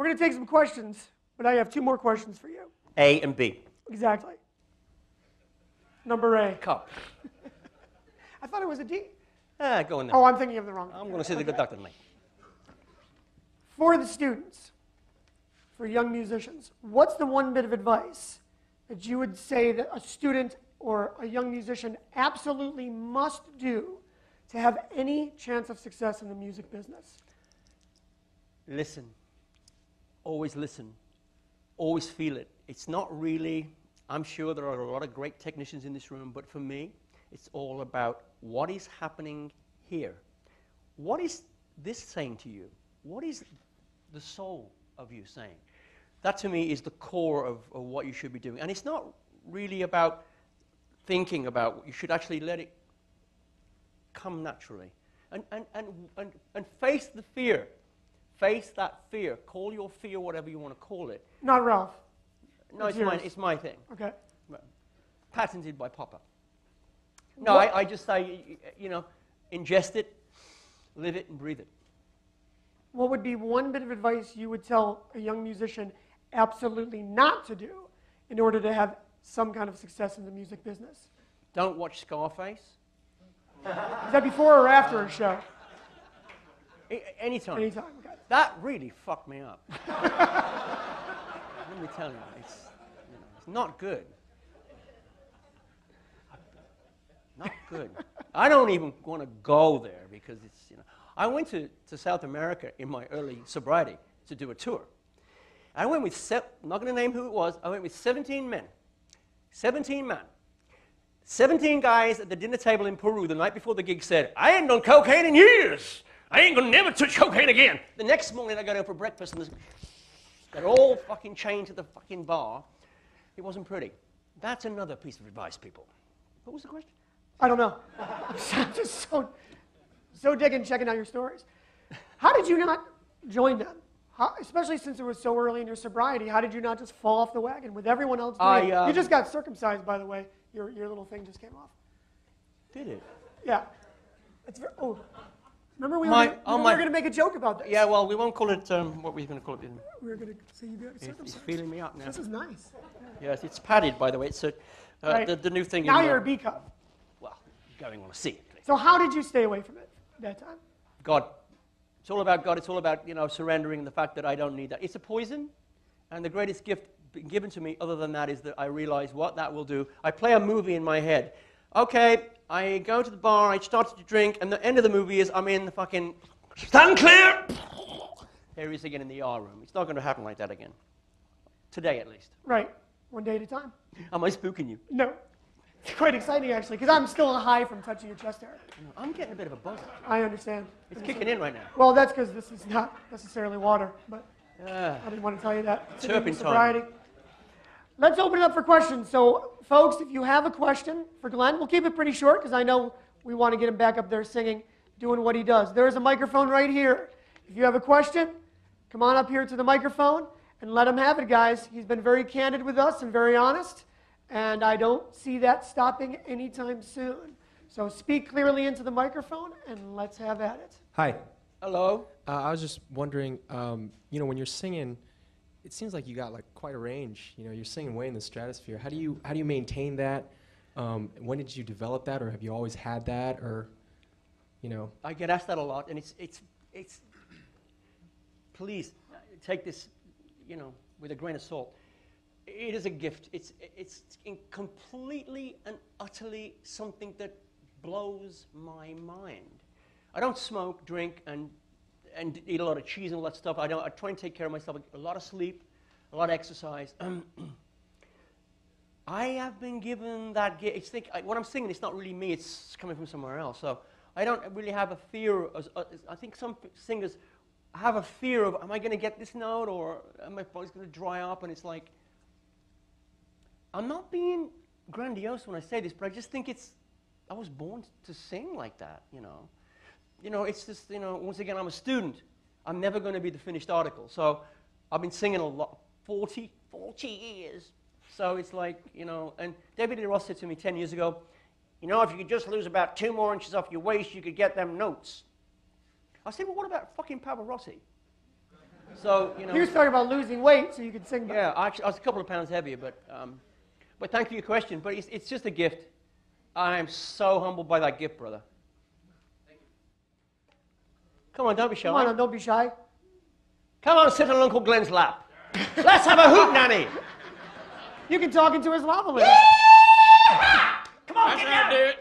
We're going to take some questions, but I have 2 more questions for you. A and B. Exactly. Number A. Cup. I thought it was a D. Go in there. Oh, I'm thinking of the wrong. I'm going to see the good doctor tonight. For the students, for young musicians, what's the one bit of advice that you would say that a student or a young musician absolutely must do to have any chance of success in the music business? Listen. Always listen. Always feel it. It's not really, I'm sure there are a lot of great technicians in this room, but for me, it's all about what is happening here. What is this saying to you? What is the soul of you saying? That to me is the core of what you should be doing. And it's not really about thinking about, you should actually let it come naturally. And face the fear. Face that fear. Call your fear whatever you want to call it. Not Ralph. No, it's mine. It's my thing. Okay. Patented by Papa. No, I just say, ingest it, live it, and breathe it. What would be one bit of advice you would tell a young musician absolutely not to do in order to have some kind of success in the music business? Don't watch Scarface. Is that before or after a show? Anytime. Anytime, okay. That really fucked me up. Let me tell you, it's not good. Not good. I don't even want to go there because it's, I went to South America in my early sobriety to do a tour. I went with, I'm not going to name who it was, I went with 17 men. 17 men. 17 guys at the dinner table in Peru the night before the gig said, I ain't done cocaine in years. I ain't going to never touch cocaine again. The next morning I got out for breakfast and they're all fucking chained to the fucking bar. It wasn't pretty. That's another piece of advice, people. What was the question? I don't know. I'm just so digging checking out your stories. How did you not join them? Especially since it was so early in your sobriety, how did you not just fall off the wagon with everyone else doing it? You just got circumcised, by the way. Your little thing just came off. Did it? Yeah. Remember we were going to make a joke about this. Yeah, well, we won't call it, what were you going to call it? We were going to say you got circumcised. He's feeling me up now. This is nice. Yes, it's padded, by the way. It's right. the new thing. Now you're a B cup. Well, going on a C. So how did you stay away from it at that time? God. It's all about God. It's all about, surrendering the fact that I don't need that. It's a poison, and the greatest gift given to me other than that is that I realize what that will do. I play a movie in my head. Okay, I go to the bar, I start to drink, and the end of the movie is I'm in the fucking, stand clear! There he is again in the ER room. It's not going to happen like that again. Today, at least. Right. One day at a time. Am I spooking you? No. It's quite exciting, actually, because I'm still high from touching your chest hair. I'm getting a bit of a buzz. I understand. It's kicking in right now. Well, that's because this is not necessarily water, but I didn't want to tell you that. Turpentine. Let's open it up for questions. So, folks, if you have a question for Glenn, we'll keep it pretty short because I know we want to get him back up there singing, doing what he does. There's a microphone right here. If you have a question, come on up here to the microphone and let him have it, guys. He's been very candid with us and very honest, and I don't see that stopping anytime soon. So speak clearly into the microphone and let's have at it. Hi. Hello. I was just wondering, when you're singing, it seems like you got quite a range. You're singing way in the stratosphere. How do you maintain that? When did you develop that, or have you always had that, or I get asked that a lot, and it's. Please take this, with a grain of salt. It is a gift. It's completely and utterly something that blows my mind. I don't smoke, drink, and eat a lot of cheese and all that stuff. I try and take care of myself. A lot of sleep, a lot of exercise. I have been given that gift. What I'm singing, it's not really me. It's coming from somewhere else. So I don't really have a fear. I think some singers have a fear of, am I going to get this note, or am my voice going to dry up? And it's like, I'm not being grandiose when I say this, but I just think I was born to sing like that, It's just, once again, I'm a student. I'm never going to be the finished article. So I've been singing a lot, 40 years. So it's like, and David Lee Roth said to me 10 years ago, if you could just lose about 2 more inches off your waist, you could get them notes. I said, well, what about fucking Pavarotti? So, you know. He was talking about losing weight so you could sing better. Yeah, actually, I was a couple of pounds heavier, but thank you for your question. But it's just a gift. I am so humbled by that gift, brother. Thank you. Come on, don't be shy. Come on, don't be shy. Come on, sit on Uncle Glenn's lap. Let's have a hoot, Nanny. You can talk into his lava lamp. Come on, That's get how I down. do it.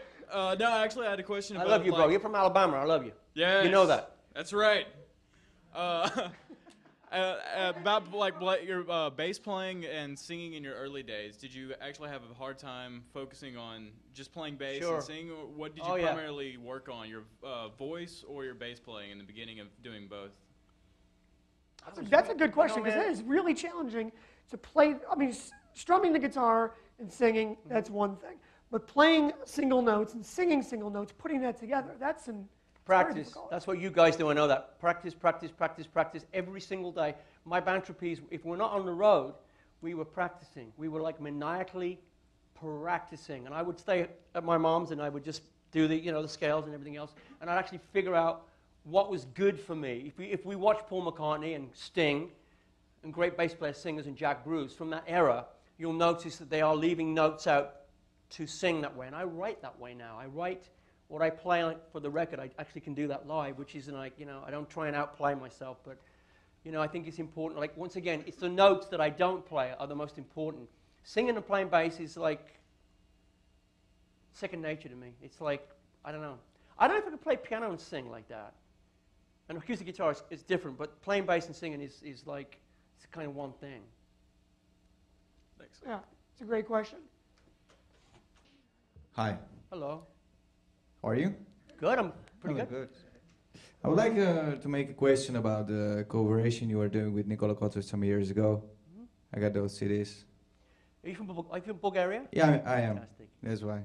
No, actually, I had a question I about. love you, bro. You're from Alabama. I love you. Yeah. You know that. That's right. About your bass playing and singing in your early days, did you actually have a hard time focusing on just playing bass Sure. and singing? Or what did you primarily work on, your voice or your bass playing in the beginning of doing both? That's a good question because it is really challenging to play. I mean, strumming the guitar and singing, that's one thing. But playing single notes and singing single notes, putting that together, that's an Practice. That's what you guys do. I know that. Practice, practice, practice, practice every single day. My band trapeze, if we're not on the road, we were practicing. We were like maniacally practicing. And I would stay at my mom's and I would just do the, the scales and everything else. And I'd actually figure out what was good for me. If we watch Paul McCartney and Sting and great bass player singers and Jack Bruce from that era, you'll notice that they are leaving notes out to sing that way. And I write that way now. I write what I play for the record. I actually can do that live, which isn't like, I don't try and outplay myself, but, I think it's important. Like, once again, it's the notes that I don't play are the most important. Singing and playing bass is like second nature to me. It's like, I don't know. I don't know if I could play piano and sing like that. And acoustic guitar is different, but playing bass and singing is like, it's kind of one thing. Thanks. Yeah, it's a great question. Hi. Hello. How are you? Good, I'm pretty Oh, good. I would like to make a question about the collaboration you were doing with Nicola Cotter some years ago. I got those CDs. Are you from Bulgaria? Yeah, I am. Fantastic. That's why.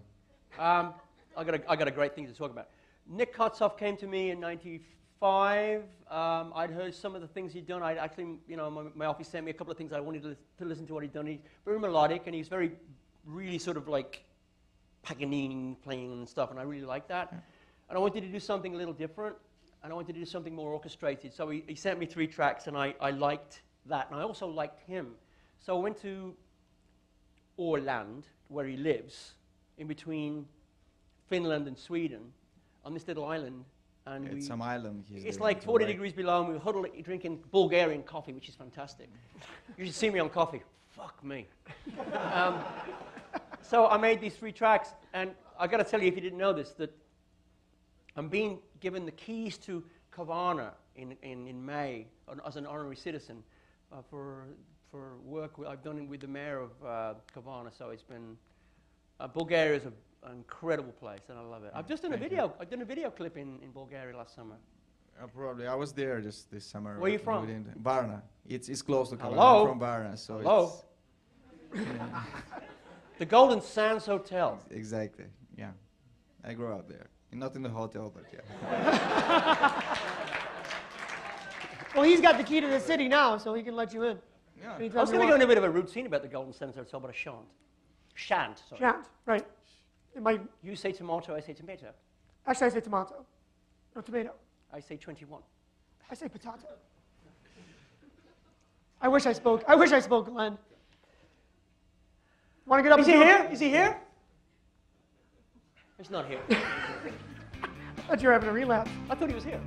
I got a great thing to talk about. Nick Kotsov came to me in '95. I'd heard some of the things he'd done. I'd actually, my office sent me a couple of things I wanted to listen to what he'd done. He's very melodic and he's really sort of like Paganini playing and stuff, and I really liked that. And I wanted to do something a little different, and I wanted to do something more orchestrated. So he sent me 3 tracks, and I liked that, and I also liked him. So I went to Åland, where he lives, in between Finland and Sweden, on this little island. And It's some island. it's like 40 degrees below, and we were huddled drinking Bulgarian coffee, which is fantastic. You should see me on coffee. Fuck me. So I made these 3 tracks, and I got to tell you, if you didn't know this, that I'm being given the keys to Kavarna in May as an honorary citizen for work I've done with the mayor of Kavarna. So it's been Bulgaria is an incredible place, and I love it. I've just done a video. I've done a video clip in Bulgaria last summer. Probably. I was there just this summer. Where are you from? Varna. It's close to Kavala. Hello? I'm from Varna, so Hello? The Golden Sands Hotel. Exactly. Yeah. I grew up there. Not in the hotel, but yeah. Well, he's got the key to the city now, so he can let you in. Yeah. Anytime I was you going to go want. into a bit of a routine about the Golden Sands Hotel, but I shan't. Shan't, sorry. Shan't, right. It might, You say tomato, I say tomato. actually, I say tomato. No, tomato. I say 21. I say potato. I wish I spoke Glenn. Want to get up Is and he do it? here? Is he here? He's not here. I thought you were having a relapse. I thought he was here.